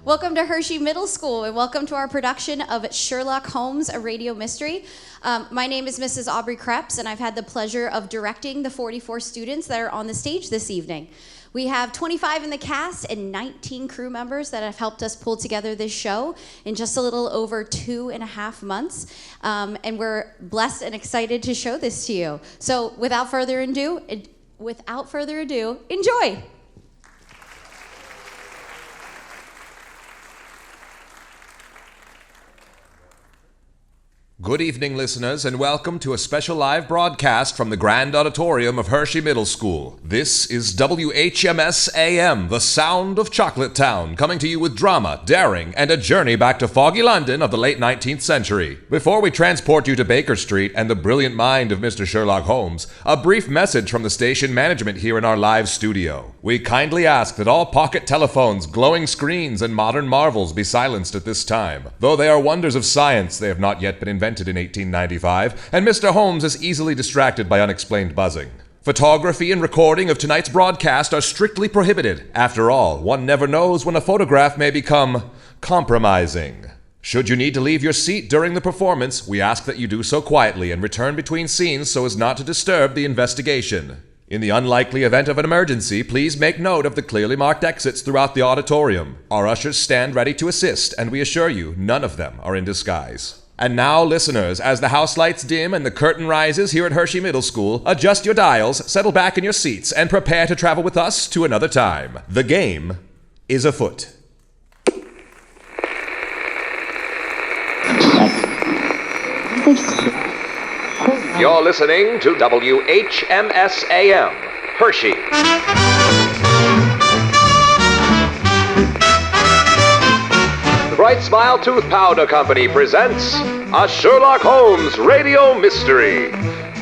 Welcome to Hershey Middle School, and welcome to our production of Sherlock Holmes, a radio mystery. My name is Mrs. Aubrey Krebs, and I've had the pleasure of directing the 44 students that are on the stage this evening. We have 25 in the cast and 19 crew members that have helped us pull together this show in just a little over 2.5 months. And we're blessed and excited to show this to you. So without further ado, enjoy. Good evening, listeners, and welcome to a special live broadcast from the Grand Auditorium of Hershey Middle School. This is WHMS AM, the sound of Chocolate Town, coming to you with drama, daring, and a journey back to foggy London of the late 19th century. Before we transport you to Baker Street and the brilliant mind of Mr. Sherlock Holmes, a brief message from the station management here in our live studio. We kindly ask that all pocket telephones, glowing screens, and modern marvels be silenced at this time. Though they are wonders of science, they have not yet been invented in 1895, and Mr. Holmes is easily distracted by unexplained buzzing. Photography and recording of tonight's broadcast are strictly prohibited. After all, one never knows when a photograph may become compromising. Should you need to leave your seat during the performance, we ask that you do so quietly and return between scenes so as not to disturb the investigation. In the unlikely event of an emergency, please make note of the clearly marked exits throughout the auditorium. Our ushers stand ready to assist, and we assure you, none of them are in disguise. And now, listeners, as the house lights dim and the curtain rises here at Hershey Middle School, adjust your dials, settle back in your seats, and prepare to travel with us to another time. The game is afoot. You're listening to WHMS AM, Hershey. Bright Smile Tooth Powder Company presents a Sherlock Holmes radio mystery.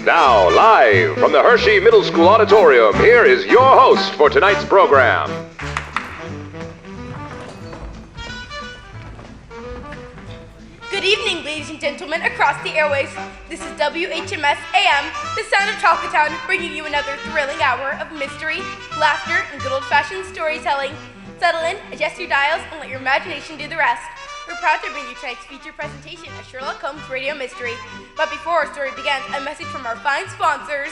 Now, live from the Hershey Middle School Auditorium, here is your host for tonight's program. Good evening, ladies and gentlemen, across the airways. This is WHMS AM, the sound of Chocolate Town, bringing you another thrilling hour of mystery, laughter, and good old-fashioned storytelling. Settle in, adjust your dials, and let your imagination do the rest. We're proud to bring you tonight's feature presentation of Sherlock Holmes Radio Mystery. But before our story begins, a message from our fine sponsors.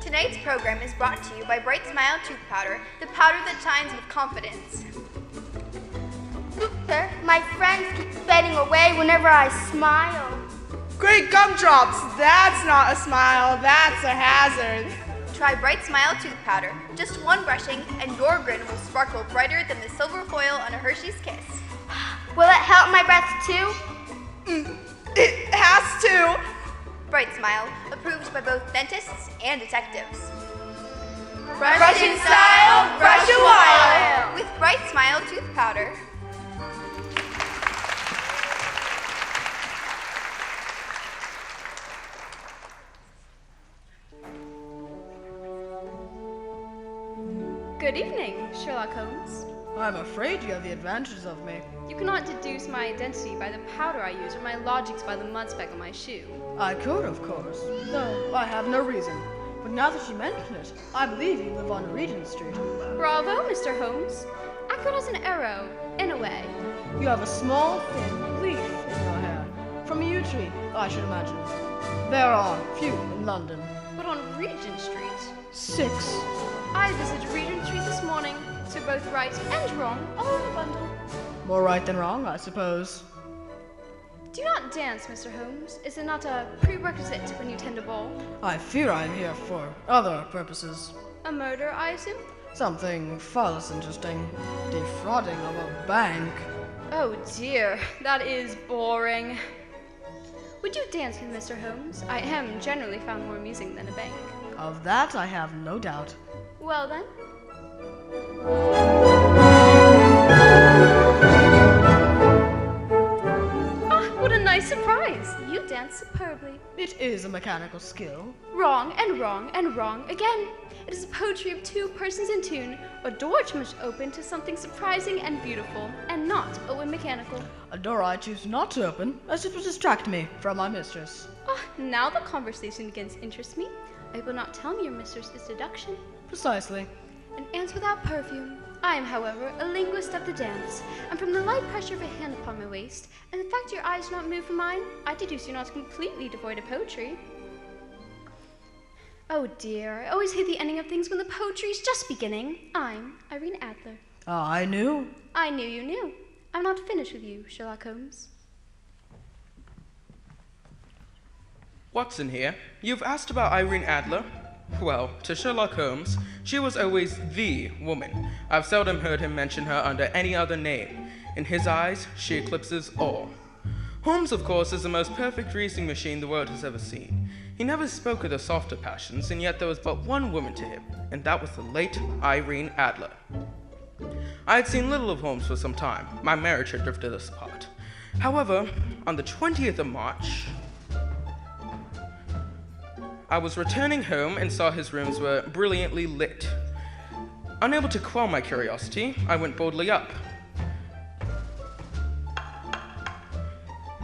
Tonight's program is brought to you by Bright Smile Tooth Powder, the powder that shines with confidence. Sir, my friends keep fading away whenever I smile. Great gumdrops! That's not a smile, that's a hazard. Try Bright Smile Tooth Powder. Just one brushing, and your grin will sparkle brighter than the silver foil on a Hershey's Kiss. Will it help my breath too? It has to. Bright Smile, approved by both dentists and detectives. Brush in style, brush a while. With Bright Smile Tooth Powder. Good evening, Sherlock Holmes. I'm afraid you have the advantages of me. You cannot deduce my identity by the powder I use or my logics by the mud speck on my shoe. I could, of course, though I have no reason. But now that you mention it, I believe you live on Regent Street. Bravo, Mr. Holmes. Accurate as an arrow, in a way. You have a small, thin leaf in your hair. From a yew tree, I should imagine. There are few in London. But on Regent Street? 6. I visited Regent Street this morning, so both right and wrong, all in a bundle. More right than wrong, I suppose. Do you not dance, Mr. Holmes? Is it not a prerequisite when you tend a ball? I fear I'm here for other purposes. A murder, I assume? Something far less interesting. Defrauding of a bank. Oh dear, that is boring. Would you dance with Mr. Holmes? I am generally found more amusing than a bank. Of that I have no doubt. Well then. Ah, what a nice surprise! You dance superbly. It is a mechanical skill. Wrong and wrong and wrong again. It is the poetry of two persons in tune, a door which must open to something surprising and beautiful, and not a whim mechanical. A door I choose not to open, as it will distract me from my mistress. Ah, now the conversation begins to interest me. I will not tell me your mistress is deduction. Precisely. and ants without perfume. I am, however, a linguist of the dance, and from the light pressure of a hand upon my waist, and the fact your eyes do not move from mine, I deduce you're not completely devoid of poetry. Oh dear, I always hate the ending of things when the poetry's just beginning. I'm Irene Adler. I knew. I knew you knew. I'm not finished with you, Sherlock Holmes. Watson here. You've asked about Irene Adler? Well, to Sherlock Holmes, she was always the woman. I've seldom heard him mention her under any other name. In his eyes, she eclipses all. Holmes, of course, is the most perfect reasoning machine the world has ever seen. He never spoke of the softer passions, and yet there was but one woman to him, and that was the late Irene Adler. I had seen little of Holmes for some time. My marriage had drifted us apart. However, on the 20th of March, I was returning home and saw his rooms were brilliantly lit. Unable to quell my curiosity, I went boldly up.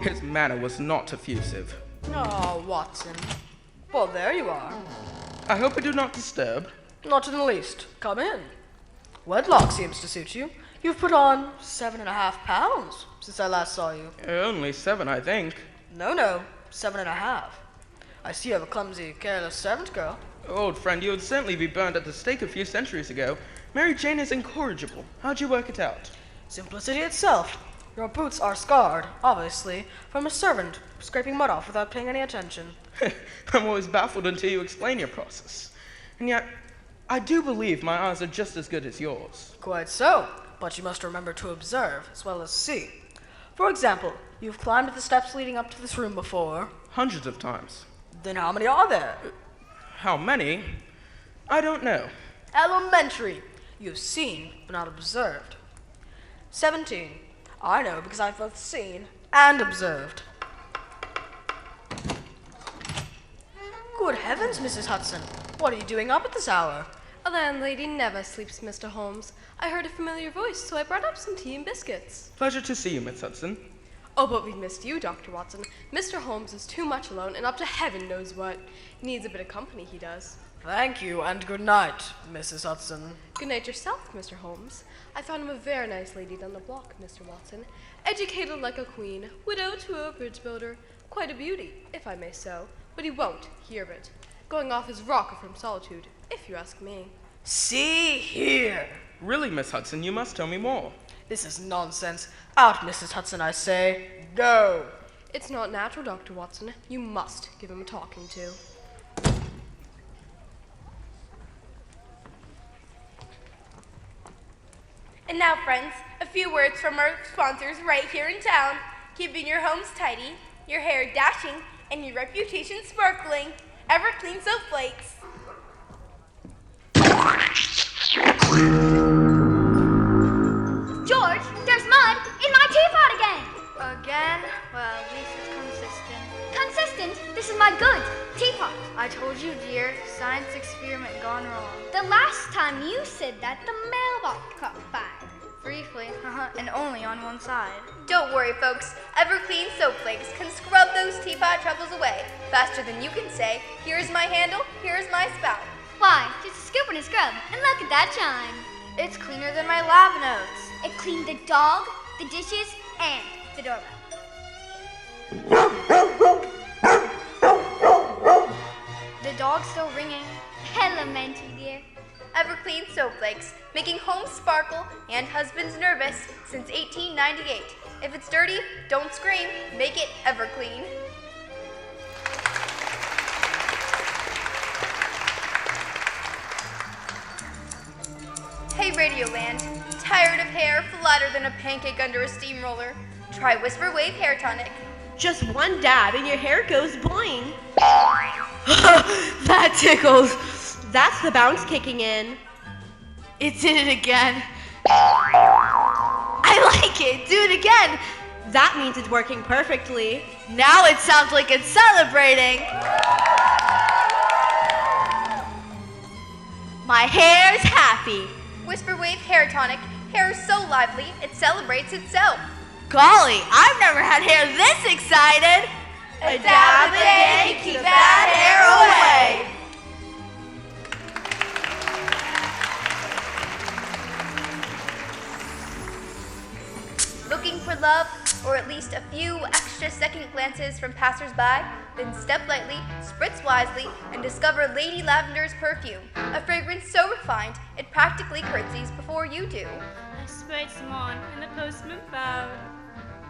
His manner was not effusive. Oh, Watson. Well, there you are. I hope I do not disturb. Not in the least. Come in. Wedlock seems to suit you. You've put on 7.5 pounds since I last saw you. Only 7, I think. No, 7.5. I see you have a clumsy, careless servant girl. Old friend, you would certainly be burned at the stake a few centuries ago. Mary Jane is incorrigible. How'd you work it out? Simplicity itself. Your boots are scarred, obviously, from a servant scraping mud off without paying any attention. I'm always baffled until you explain your process. And yet, I do believe my eyes are just as good as yours. Quite so, but you must remember to observe as well as see. For example, you've climbed the steps leading up to this room before. Hundreds of times. Then how many are there? How many? I don't know. Elementary. You've seen, but not observed. 17. I know because I've both seen and observed. Good heavens, Mrs. Hudson. What are you doing up at this hour? A landlady never sleeps, Mr. Holmes. I heard a familiar voice, so I brought up some tea and biscuits. Pleasure to see you, Miss Hudson. Oh, but we've missed you, Dr. Watson. Mr. Holmes is too much alone and up to heaven knows what. He needs a bit of company, he does. Thank you, and good night, Mrs. Hudson. Good night yourself, Mr. Holmes. I found him a very nice lady down the block, Mr. Watson. Educated like a queen, widow to a bridge builder. Quite a beauty, if I may so, but he won't hear of it. Going off his rocker from solitude, if you ask me. See here. Really, Miss Hudson, you must tell me more. This is nonsense. Out, Mrs. Hudson, I say. Go. It's not natural, Dr. Watson. You must give him a talking to. And now, friends, a few words from our sponsors right here in town, keeping your homes tidy, your hair dashing, and your reputation sparkling. Everclean Soap Flakes. George, there's mud in my teapot again! Again? Well, at least it's consistent. Consistent? This is my good teapot. I told you, dear, science experiment gone wrong. The last time you said that, the mailbox caught fire. Briefly, and only on one side. Don't worry, folks. Everclean Soap Flakes can scrub those teapot troubles away faster than you can say, here's my handle, here's my spout. Why, just a scoop and a scrub, and look at that shine. It's cleaner than my lab notes. It cleaned the dog, the dishes, and the doorbell. The dog's still ringing. Elementary, dear. Everclean Soap Flakes, making homes sparkle and husbands nervous since 1898. If it's dirty, don't scream. Make it Everclean. Hey Radioland, tired of hair flatter than a pancake under a steamroller? Try Whisper Wave Hair Tonic. Just one dab and your hair goes boing. That tickles. That's the bounce kicking in. It did it again. I like it. Do it again. That means it's working perfectly. Now it sounds like it's celebrating. My hair's happy. Whisper Wave Hair Tonic. Hair is so lively, it celebrates itself. Golly, I've never had hair this excited. A dab a day, keep bad hair away. at least a few extra second glances from passersby, then step lightly, spritz wisely, and discover Lady Lavender's perfume, a fragrance so refined it practically curtsies before you do. I sprayed some on, and the postman bowed,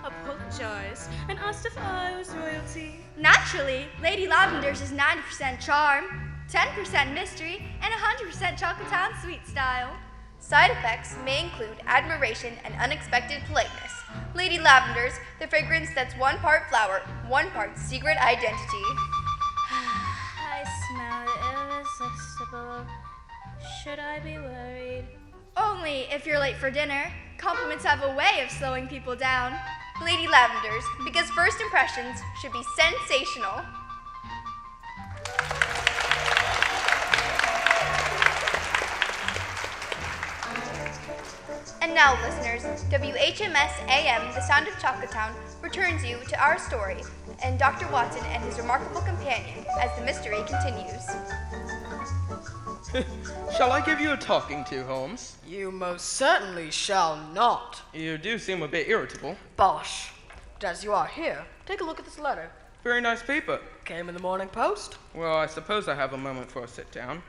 apologized, and asked if I was royalty. Naturally, Lady Lavender's is 90% charm, 10% mystery, and 100% chocolate town sweet style. Side effects may include admiration and unexpected politeness. Lady Lavender's, the fragrance that's 1 part flower, 1 part secret identity. I smell irresistible. Should I be worried? Only if you're late for dinner. Compliments have a way of slowing people down. Lady Lavender's, because first impressions should be sensational. And now, listeners, WHMS AM, the sound of Chocolatown, returns you to our story and Dr. Watson and his remarkable companion as the mystery continues. Shall I give you a talking to, Holmes? You most certainly shall not. You do seem a bit irritable. Bosh. But as you are here, take a look at this letter. Very nice paper. Came in the Morning Post. Well, I suppose I have a moment for a sit-down.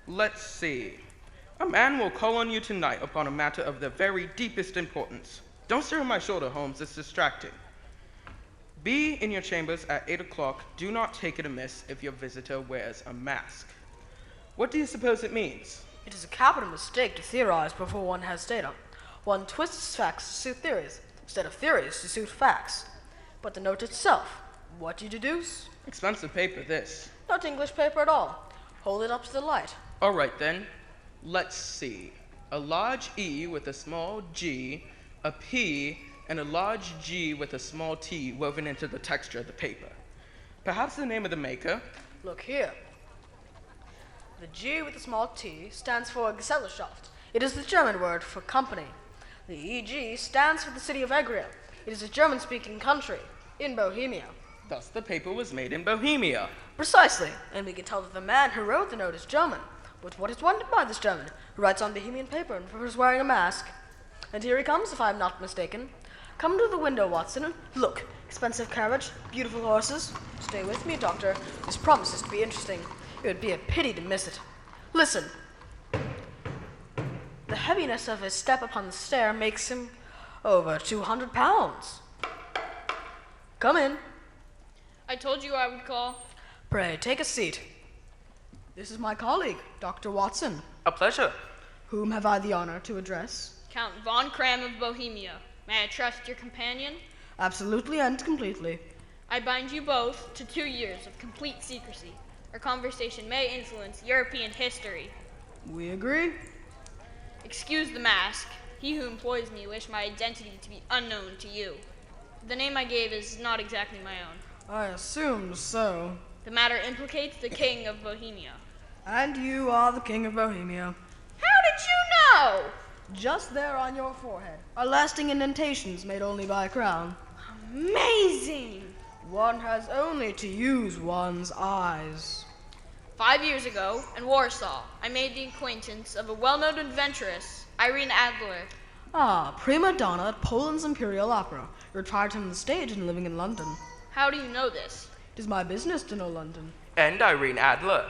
Let's see. A man will call on you tonight upon a matter of the very deepest importance. Don't stare at my shoulder, Holmes. It's distracting. Be in your chambers at 8 o'clock. Do not take it amiss if your visitor wears a mask. What do you suppose it means? It is a capital mistake to theorize before one has data. One twists facts to suit theories, instead of theories to suit facts. But the note itself, what do you deduce? Expensive paper, this. Not English paper at all. Hold it up to the light. All right, then. Let's see. A large E with a small g, a P, and a large G with a small t woven into the texture of the paper. Perhaps the name of the maker? Look here. The G with the small t stands for Gesellschaft. It is the German word for company. The EG stands for the city of Egria. It is a German-speaking country in Bohemia. Thus the paper was made in Bohemia. Precisely, and we can tell that the man who wrote the note is German. But what is wanted by this German, who writes on Bohemian paper and prefers wearing a mask? And here he comes, if I am not mistaken. Come to the window, Watson. Look, expensive carriage, beautiful horses. Stay with me, Doctor. This promises to be interesting. It would be a pity to miss it. Listen. The heaviness of his step upon the stair makes him over 200 pounds. Come in. I told you I would call. Pray, take a seat. This is my colleague, Dr. Watson. A pleasure. Whom have I the honor to address? Count von Kram of Bohemia. May I trust your companion? Absolutely and completely. I bind you both to 2 years of complete secrecy. Our conversation may influence European history. We agree. Excuse the mask. He who employs me wished my identity to be unknown to you. The name I gave is not exactly my own. I assumed so. The matter implicates the King of Bohemia. And you are the King of Bohemia. How did you know? Just there on your forehead are lasting indentations made only by a crown. Amazing! One has only to use one's eyes. 5 years ago, in Warsaw, I made the acquaintance of a well-known adventuress, Irene Adler. Ah, prima donna at Poland's Imperial Opera, retired from the stage and living in London. How do you know this? It is my business to know London. And Irene Adler.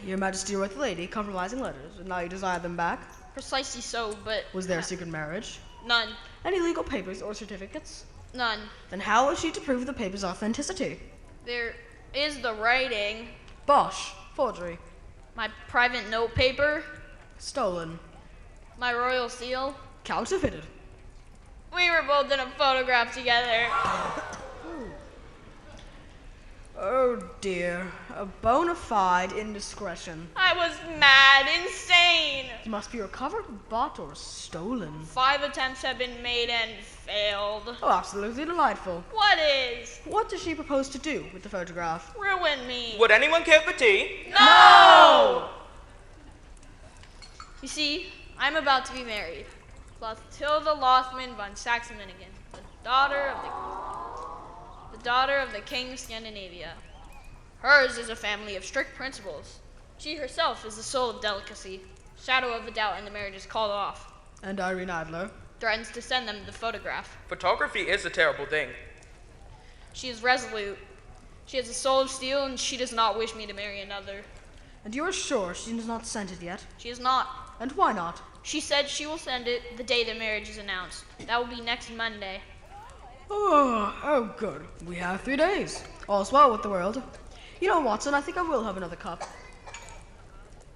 Your Majesty wrote the lady compromising letters, and now you desire them back? Precisely so, but... Was there a secret marriage? None. Any legal papers or certificates? None. Then how was she to prove the paper's authenticity? There is the writing. Bosh. Forgery. My private note paper. Stolen. My royal seal. Counterfeited. We were both in a photograph together. Oh dear, a bona fide indiscretion. I was mad, insane. It must be recovered, bought, or stolen. 5 attempts have been made and failed. Oh, absolutely delightful. What is? What does she propose to do with the photograph? Ruin me. Would anyone care for tea? No! You see, I'm about to be married. Clotilda Lothman von Saxe-Meiningen, the daughter of the King of Scandinavia. Hers is a family of strict principles. She herself is the soul of delicacy. Shadow of a doubt, and the marriage is called off. And Irene Adler? threatens to send them the photograph. Photography is a terrible thing. She is resolute. She has a soul of steel, and she does not wish me to marry another. And you are sure she has not sent it yet? She is not. And why not? She said she will send it the day the marriage is announced. That will be next Monday. Oh, good. We have 3 days. All's well with the world. You know, Watson, I think I will have another cup.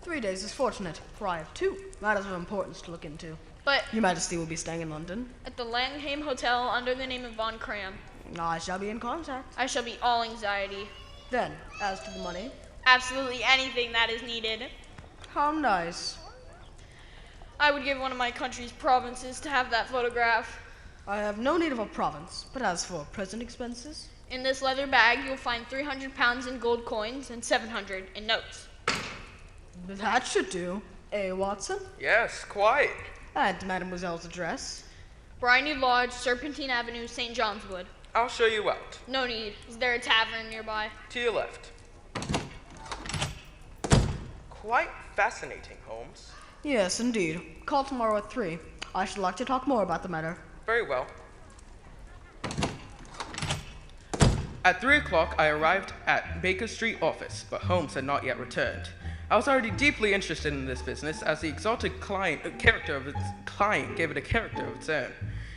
3 days is fortunate, for I have 2 matters of importance to look into. But Your Majesty will be staying in London. at the Langham Hotel under the name of Von Cram, I shall be in contact. I shall be all anxiety. Then, as to the money, Absolutely anything that is needed. how nice. I would give one of my country's provinces to have that photograph. I have no need of a province, but as for present expenses, In this leather bag, you'll find 300 pounds in gold coins and 700 in notes. that should do. Watson? Yes, quite. And Mademoiselle's address? Bryony Lodge, Serpentine Avenue, St. John's Wood. I'll show you out. No need. Is there a tavern nearby? To your left. Quite fascinating, Holmes. Yes, indeed. Call tomorrow at 3. I should like to talk more about the matter. Very well. At 3 o'clock, I arrived at Baker Street office, but Holmes had not yet returned. I was already deeply interested in this business, as the exalted character of its client gave it a character of its own.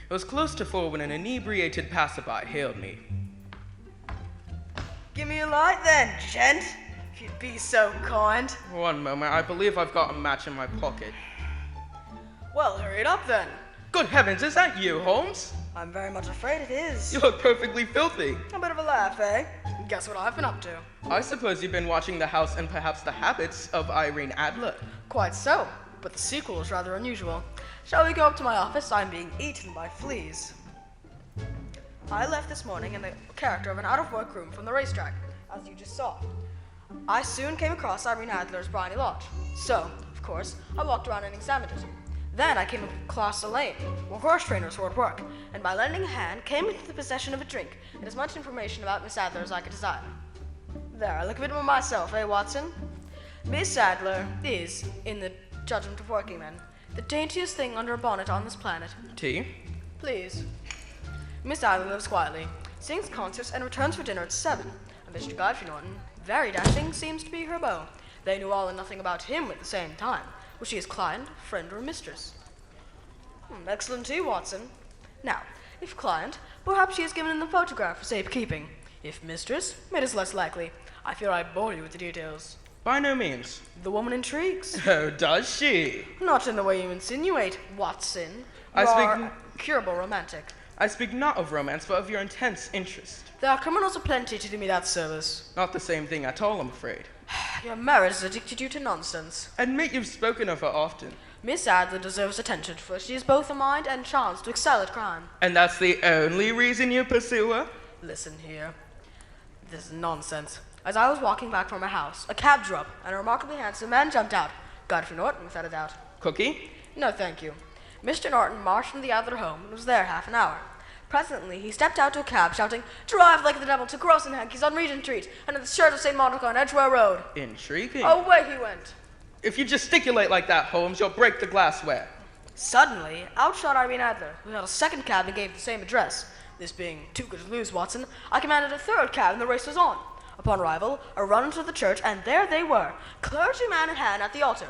It was close to 4 when an inebriated passerby hailed me. Give me a light then, gent, if you'd be so kind. One moment, I believe I've got a match in my pocket. Well, hurry it up then. Good heavens, is that you, Holmes? I'm very much afraid it is. You look perfectly filthy. A bit of a laugh, eh? Guess what I've been up to? I suppose you've been watching The House and perhaps the habits of Irene Adler. Quite so, but the sequel is rather unusual. Shall we go up to my office? I'm being eaten by fleas. I left this morning in the character of an out-of-work room from the racetrack, as you just saw. I soon came across Irene Adler's Bryony Lodge, so, of course, I walked around and examined it. Then I came across a lane where horse trainers were at work, and by lending a hand came into the possession of a drink and as much information about Miss Adler as I could desire. There, I look a bit more myself, eh, Watson? Miss Adler is, in the judgment of working men, the daintiest thing under a bonnet on this planet. Tea? Please. Miss Adler lives quietly, sings concerts, and returns for dinner at 7. And Mr. Godfrey Norton, very dashing, seems to be her beau. They knew all and nothing about him at the same time. Was she his client, friend, or mistress? Excellent tea, Watson. Now, if client, perhaps she has given him the photograph for safekeeping. If mistress, it is less likely. I fear I bore you with the details. By no means. The woman intrigues. Oh, does she? Not in the way you insinuate, Watson. You I speak- are a curable romantic. I speak not of romance, but of your intense interest. There are criminals aplenty to do me that service. Not the same thing at all, I'm afraid. Your marriage has addicted you to nonsense. Admit you've spoken of her often. Miss Adler deserves attention, for she has both a mind and chance to excel at crime. And that's the only reason you pursue her? Listen here. This is nonsense. As I was walking back from my house, a cab drew up, and a remarkably handsome man jumped out. Godfrey Norton, without a doubt. Cookie? No, thank you. Mr. Norton marched from the Adler home and was there half an hour. Presently, he stepped out to a cab, shouting, "Drive like the devil to Gross and Hankey's on Regent Street, and at the Church of St. Monica on Edgware Road." Intriguing. Away he went. If you gesticulate like that, Holmes, you'll break the glassware. Suddenly, out shot Irene Adler, who had a second cab and gave the same address. This being too good to lose, Watson, I commanded a third cab and the race was on. Upon arrival, a run into the church, and there they were, clergyman in hand at the altar.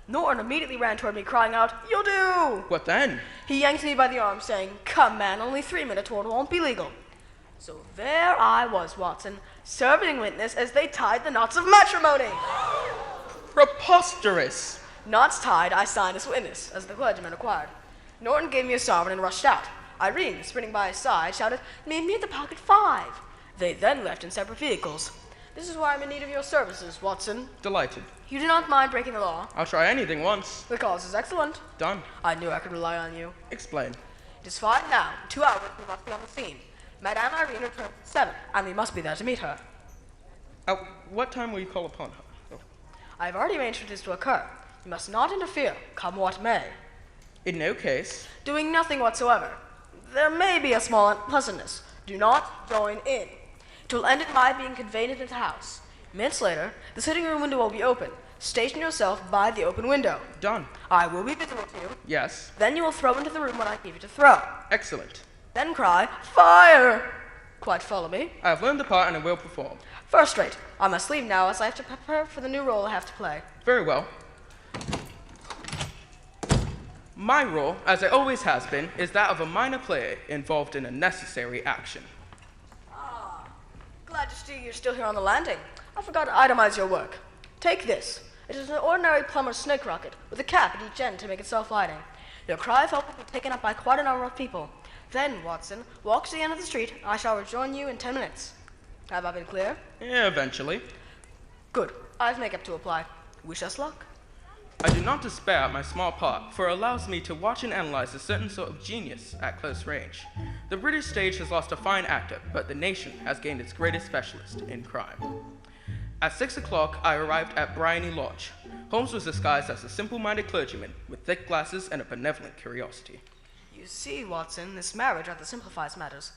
Norton immediately ran toward me, crying out, "You'll do!" What then? He yanked me by the arm, saying, "Come, man, only 3 minutes or it won't be legal." So there I was, Watson, serving witness as they tied the knots of matrimony. Preposterous! Knots tied, I signed as witness, as the clergyman required. Norton gave me a sovereign and rushed out. Irene, sprinting by his side, shouted, "Meet me at the pocket 5." They then left in separate vehicles. This is why I'm in need of your services, Watson. Delighted. You do not mind breaking the law? I'll try anything once. The cause is excellent. Done. I knew I could rely on you. Explain. It is 5 now. In 2 hours, we must be on the scene. Madame Irene returns at 7, and we must be there to meet her. At what time will you call upon her? I have already arranged for this to occur. You must not interfere, come what may. In no case. Doing nothing whatsoever. There may be a small unpleasantness. Do not join in. It will end in my being conveyed into the house. Minutes later, the sitting room window will be open. Station yourself by the open window. Done. I will be visible to you. Yes. Then you will throw into the room when I give you to throw. Excellent. Then cry, fire! Quite follow me? I have learned the part and I will perform. First rate. I must leave now as I have to prepare for the new role I have to play. Very well. My role, as it always has been, is that of a minor player involved in a necessary action. Glad to see you're still here on the landing. I forgot to itemize your work. Take this. It is an ordinary plumber's snake rocket with a cap at each end to make it self-lighting. Your cry of help will be taken up by quite a number of people. Then, Watson, walk to the end of the street. I shall rejoin you in 10 minutes. Have I been clear? Yeah, eventually. Good. I have makeup to apply. Wish us luck. I do not despair at my small part, for it allows me to watch and analyze a certain sort of genius at close range. The British stage has lost a fine actor, but the nation has gained its greatest specialist in crime. At 6 o'clock, I arrived at Bryony Lodge. Holmes was disguised as a simple-minded clergyman with thick glasses and a benevolent curiosity. You see, Watson, this marriage rather simplifies matters.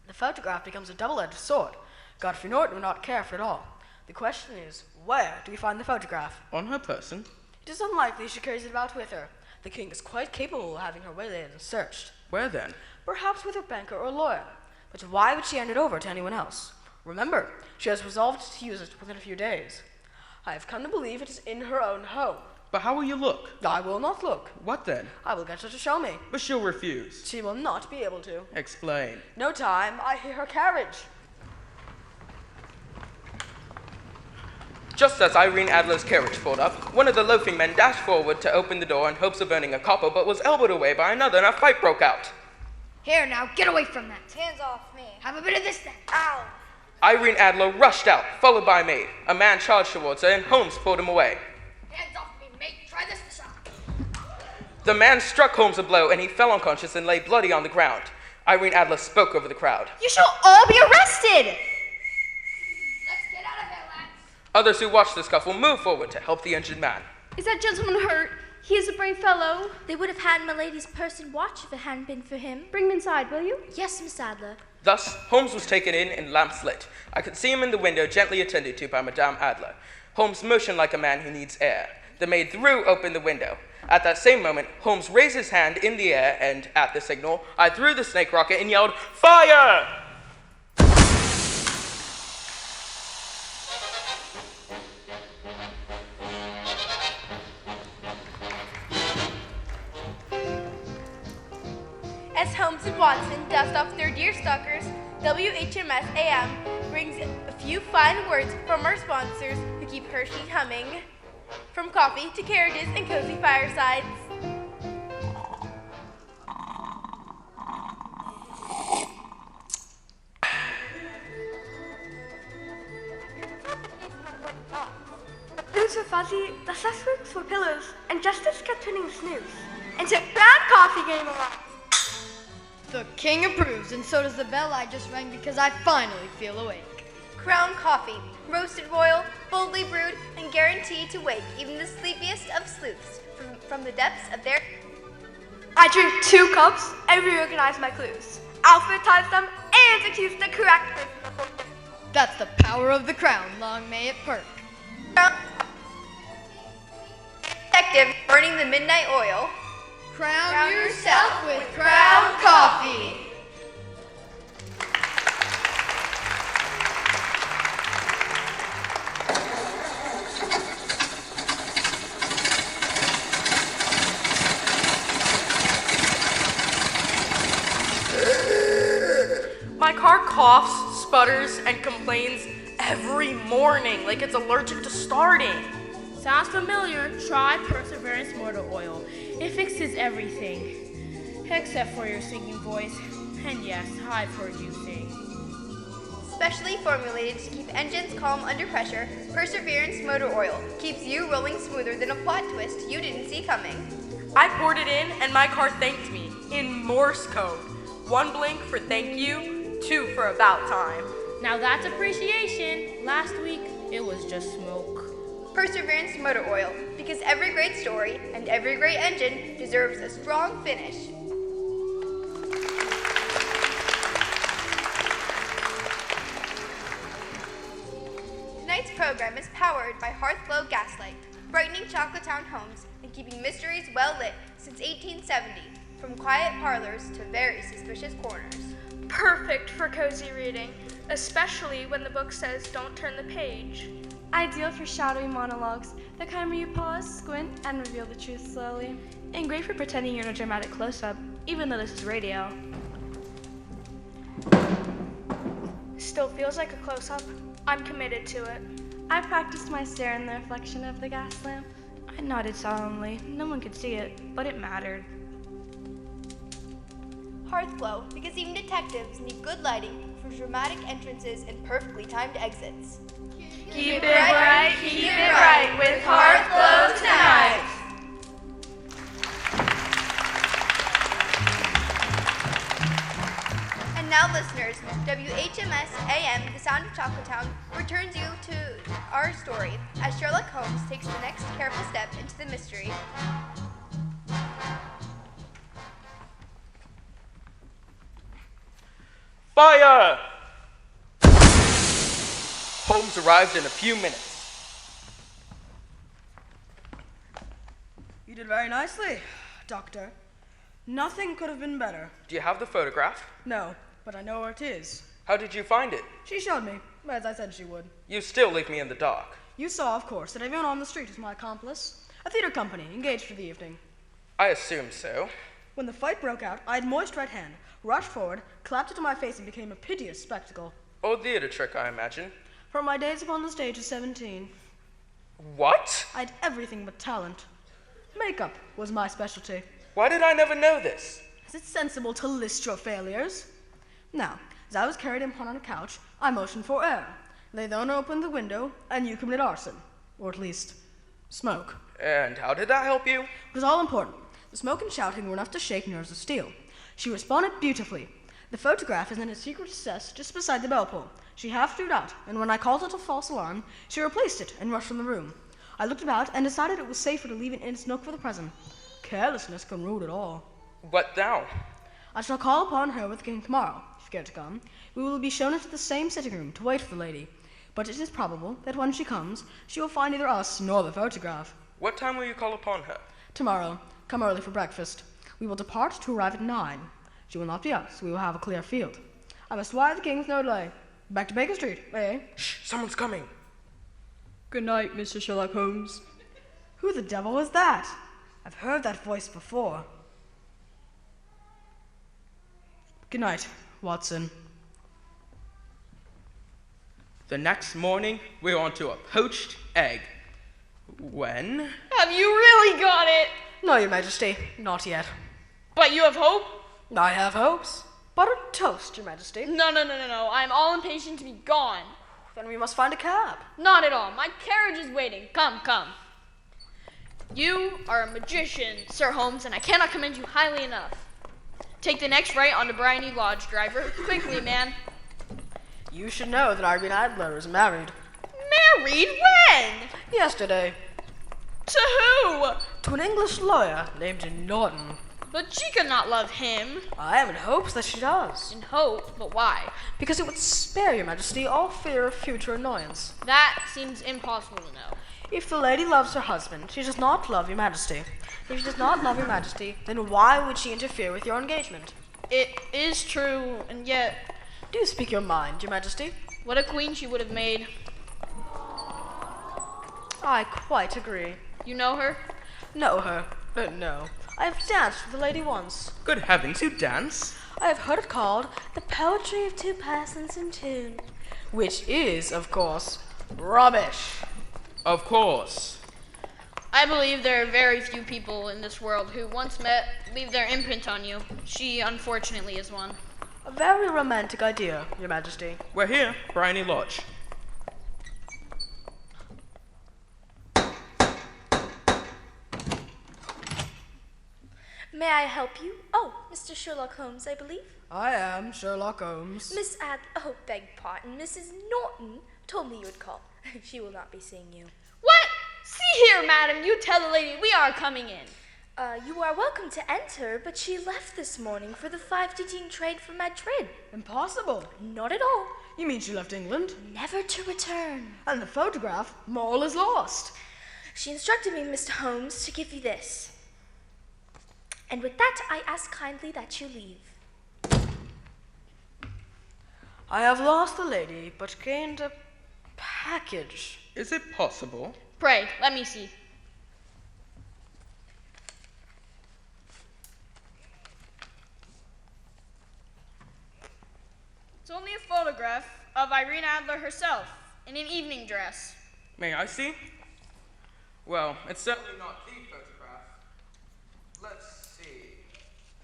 The photograph becomes a double-edged sword. Godfrey Norton would not care for it all. The question is, where do we find the photograph? On her person. It is unlikely she carries it about with her. The king is quite capable of having her waylaid and searched. Where then? Perhaps with her banker or lawyer. But why would she hand it over to anyone else? Remember, she has resolved to use it within a few days. I have come to believe it is in her own home. But how will you look? I will not look. What then? I will get her to show me. But she'll refuse. She will not be able to. Explain. No time. I hear her carriage. Just as Irene Adler's carriage pulled up, one of the loafing men dashed forward to open the door in hopes of earning a copper, but was elbowed away by another and a fight broke out. Here now, get away from that. Hands off me. Have a bit of this then. Ow. Irene Adler rushed out, followed by a maid. A man charged towards her and Holmes pulled him away. Hands off me, mate. Try this shot. The man struck Holmes a blow and he fell unconscious and lay bloody on the ground. Irene Adler spoke over the crowd. You shall all be arrested! Let's get out of here, lads. Others who watched the scuffle moved forward to help the injured man. Is that gentleman hurt? He is a brave fellow. They would have had Milady's purse and watch if it hadn't been for him. Bring him inside, will you? Yes, Miss Adler. Thus, Holmes was taken in and lamps lit. I could see him in the window gently attended to by Madame Adler. Holmes motioned like a man who needs air. The maid threw open the window. At that same moment, Holmes raised his hand in the air and, at the signal, I threw the snake rocket and yelled, "Fire!" As Holmes and Watson dust off their deerstalkers, WHMS AM brings a few fine words from our sponsors who keep Hershey humming. From coffee to carriages and cozy firesides. Blues were fuzzy, the suspects were pillows, and Justice kept turning snooze. Until Brown Coffee came along. The king approves, and so does the bell I just rang because I finally feel awake. Crown Coffee, roasted royal, boldly brewed, and guaranteed to wake even the sleepiest of sleuths from the depths of their... I drink 2 cups and reorganize my clues. Alphabetize them and accuse the correct person. That's the power of the crown, long may it perk. Detective burning the midnight oil. Crown yourself with Crown Coffee. My car coughs, sputters, and complains every morning like it's allergic to starting. Sounds familiar? Try Perseverance Motor Oil. It fixes everything. Except for your singing voice. And yes, I've heard you sing. Specially formulated to keep engines calm under pressure, Perseverance Motor Oil keeps you rolling smoother than a plot twist you didn't see coming. I poured it in and my car thanked me in Morse code. 1 blink for thank you, 2 for about time. Now that's appreciation. Last week, it was just smoke. Perseverance Motor Oil, because every great story and every great engine deserves a strong finish. Tonight's program powered by Hearthglow Gaslight, brightening Chocolatown homes and keeping mysteries well lit since 1870, from quiet parlors to very suspicious corners. Perfect for cozy reading, especially when the book says don't turn the page. Ideal for shadowy monologues, the kind where you pause, squint, and reveal the truth slowly. And great for pretending you're in a dramatic close-up, even though this is radio. Still feels like a close-up. I'm committed to it. I practiced my stare in the reflection of the gas lamp. I nodded solemnly. No one could see it, but it mattered. Hearthglow, because even detectives need good lighting for dramatic entrances and perfectly timed exits. Keep it bright, with Hearthglow tonight. And now, listeners, WHMS AM, the sound of Chocolatown, returns you to our story as Sherlock Holmes takes the next careful step into the mystery. Fire! Holmes arrived in a few minutes. You did very nicely, Doctor. Nothing could have been better. Do you have the photograph? No, but I know where it is. How did you find it? She showed me, as I said she would. You still leave me in the dark. You saw, of course, that everyone on the street was my accomplice. A theater company, engaged for the evening. I assume so. When the fight broke out, I had moist right hand, rushed forward, clapped it to my face, and became a piteous spectacle. Old theater trick, I imagine. From my days upon the stage at 17. What? I had everything but talent. Makeup was my specialty. Why did I never know this? Is it sensible to list your failures? Now, as I was carried upon on a couch, I motioned for air. They then opened the window, and you committed arson. Or at least, smoke. And how did that help you? It was all important. The smoke and shouting were enough to shake nerves of steel. She responded beautifully. The photograph is in a secret recess just beside the bell pull. She half threw it out, and when I called it a false alarm, she replaced it and rushed from the room. I looked about and decided it was safer to leave it in its nook for the present. Carelessness can ruin it all. What now? I shall call upon her with the king tomorrow, if you care to come. We will be shown into the same sitting room to wait for the lady. But it is probable that when she comes, she will find neither us nor the photograph. What time will you call upon her? Tomorrow. Come early for breakfast. We will depart to arrive at 9. She will not be out, so we will have a clear field. I must wire the king with no delay. Back to Baker Street, eh? Shh, someone's coming. Good night, Mr. Sherlock Holmes. Who the devil is that? I've heard that voice before. Good night, Watson. The next morning, we're on to a poached egg. When? Have you really got it? No, Your Majesty, not yet. But you have hope? I have hopes. Buttered toast, Your Majesty. No. I'm all impatient to be gone. Then we must find a cab. Not at all. My carriage is waiting. Come. You are a magician, Sir Holmes, and I cannot commend you highly enough. Take the next right onto Bryony Lodge, driver. Quickly, man. You should know that Irene Adler is married. Married? When? Yesterday. To who? To an English lawyer named Norton. But she could not love him. I am in hopes that she does. In hope? But why? Because it would spare Your Majesty all fear of future annoyance. That seems impossible to know. If the lady loves her husband, she does not love Your Majesty. If she does not love Your Majesty, then why would she interfere with your engagement? It is true, and yet... Do speak your mind, Your Majesty. What a queen she would have made. I quite agree. You know her? Know her? No. I have danced with the lady once. Good heavens, you dance? I have heard it called the poetry of two persons in tune. Which is, of course, rubbish. Of course. I believe there are very few people in this world who, once met, leave their imprint on you. She, unfortunately, is one. A very romantic idea, Your Majesty. We're here, Bryony Lodge. May I help you? Oh, Mr. Sherlock Holmes, I believe. I am Sherlock Holmes. Miss beg pardon, Mrs. Norton told me you would call. She will not be seeing you. What? See here, madam, you tell the lady we are coming in. You are welcome to enter, but she left this morning for the 5:15 train from Madrid. Impossible. Not at all. You mean she left England? Never to return. And the photograph, moral is lost. She instructed me, Mr. Holmes, to give you this. And with that, I ask kindly that you leave. I have lost the lady, but gained a package. Is it possible? Pray, let me see. It's only a photograph of Irene Adler herself in an evening dress. May I see? Well, it's certainly not the photograph. Let's see.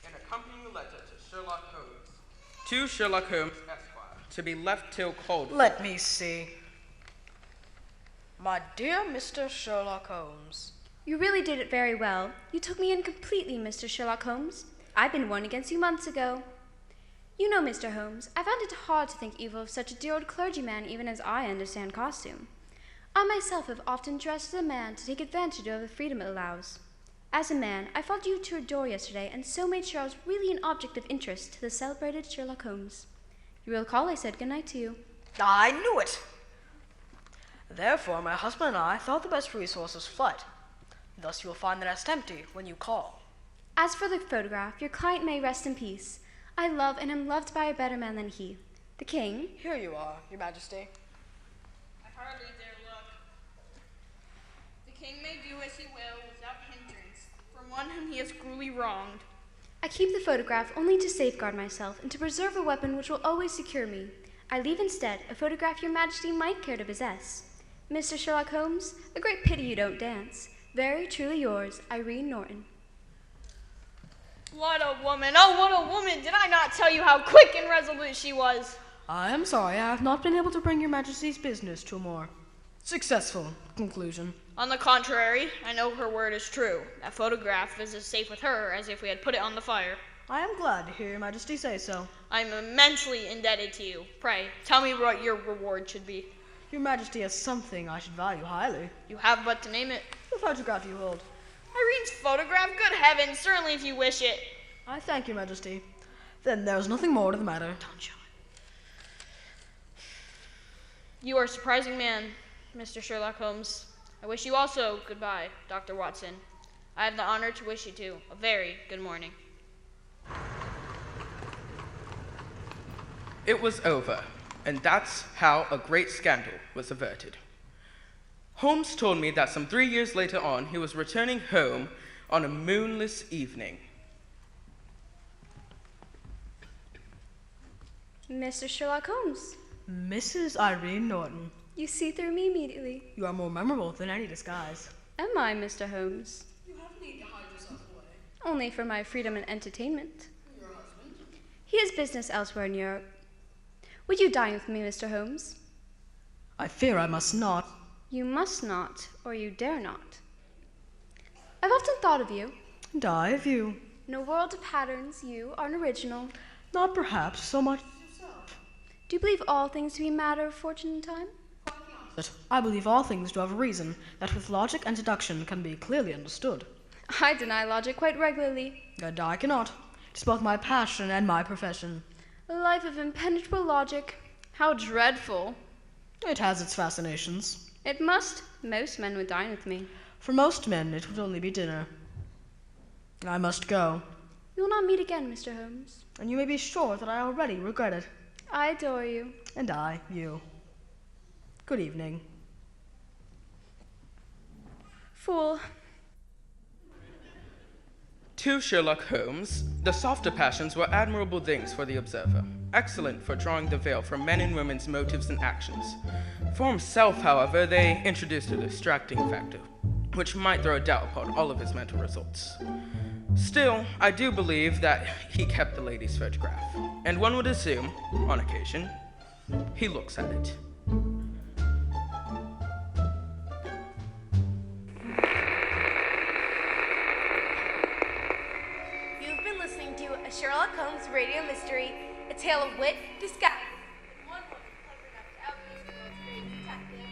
An accompanying letter to Sherlock Holmes. To Sherlock Holmes, Esquire, to be left till called. Let me see. My dear Mr. Sherlock Holmes. You really did it very well. You took me in completely, Mr. Sherlock Holmes. I've been warned against you months ago. You know, Mr. Holmes, I found it hard to think evil of such a dear old clergyman even as I understand costume. I myself have often dressed as a man to take advantage of the freedom it allows. As a man, I followed you to your door yesterday and so made sure I was really an object of interest to the celebrated Sherlock Holmes. You will recall I said goodnight to you. I knew it! Therefore, my husband and I thought the best resource was flight. Thus you will find the nest empty when you call. As for the photograph, your client may rest in peace. I love and am loved by a better man than he. The king. Here you are, Your Majesty. I hardly dare look. The king may do as he will without hindrance from one whom he has cruelly wronged. I keep the photograph only to safeguard myself and to preserve a weapon which will always secure me. I leave instead a photograph your majesty might care to possess. Mr. Sherlock Holmes, a great pity you don't dance. Very truly yours, Irene Norton. What a woman! Oh, what a woman! Did I not tell you how quick and resolute she was? I am sorry I have not been able to bring Your Majesty's business to a more successful conclusion. On the contrary, I know her word is true. That photograph is as safe with her as if we had put it on the fire. I am glad to hear Your Majesty say so. I'm immensely indebted to you. Pray, tell me what your reward should be. Your Majesty has something I should value highly. You have but to name it. The photograph you hold. Irene's photograph? Good heavens, certainly if you wish it. I thank Your Majesty. Then there is nothing more to the matter. Don't show it. You are a surprising man, Mr. Sherlock Holmes. I wish you also goodbye, Dr. Watson. I have the honor to wish you too a very good morning. It was over, and that's how a great scandal was averted. Holmes told me that some 3 years later on, he was returning home on a moonless evening. Mr. Sherlock Holmes. Mrs. Irene Norton. You see through me immediately. You are more memorable than any disguise. Am I, Mr. Holmes? You have need to hide yourself away. Only for my freedom and entertainment. Your husband? He has business elsewhere in Europe. Would you dine with me, Mr. Holmes? I fear I must not. You must not, or you dare not. I've often thought of you. And I of you. In a world of patterns, you are an original. Not perhaps so much as yourself. Do you believe all things to be a matter of fortune and time? I believe all things to have a reason that with logic and deduction can be clearly understood. I deny logic quite regularly. And I cannot. It is both my passion and my profession. A life of impenetrable logic. How dreadful. It has its fascinations. It must. Most men would dine with me. For most men, it would only be dinner. I must go. We will not meet again, Mr. Holmes. And you may be sure that I already regret it. I adore you. And I, you. Good evening. Fool. To Sherlock Holmes, the softer passions were admirable things for the observer, excellent for drawing the veil from men and women's motives and actions. For himself, however, they introduced a distracting factor, which might throw a doubt upon all of his mental results. Still, I do believe that he kept the lady's photograph, and one would assume, on occasion, he looks at it. You've been listening to a Sherlock Holmes radio mystery, a tale of wit, disguise. One woman clever enough to outdo the world's greatest detective.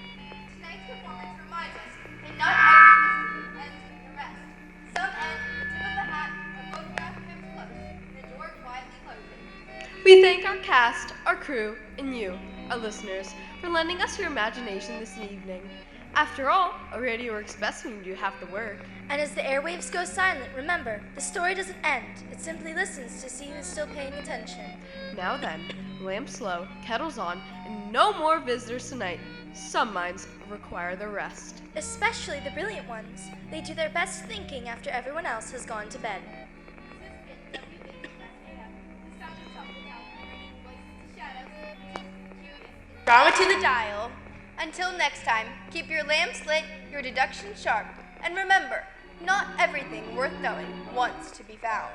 Tonight's performance reminds us that not every mystery ends with arrest. Some end with the tip of the hat, a photograph kept close, and the door quietly closing. We thank our cast, our crew, and you our listeners, for lending us your imagination this evening. After all, a radio works best when you do half the work. And as the airwaves go silent, remember, the story doesn't end. It simply listens to see who's still paying attention. Now then, lamps low, kettles on, and no more visitors tonight. Some minds require the rest. Especially the brilliant ones. They do their best thinking after everyone else has gone to bed. Drama to the dial. Until next time, keep your lamps lit, your deductions sharp, and remember, not everything worth knowing wants to be found.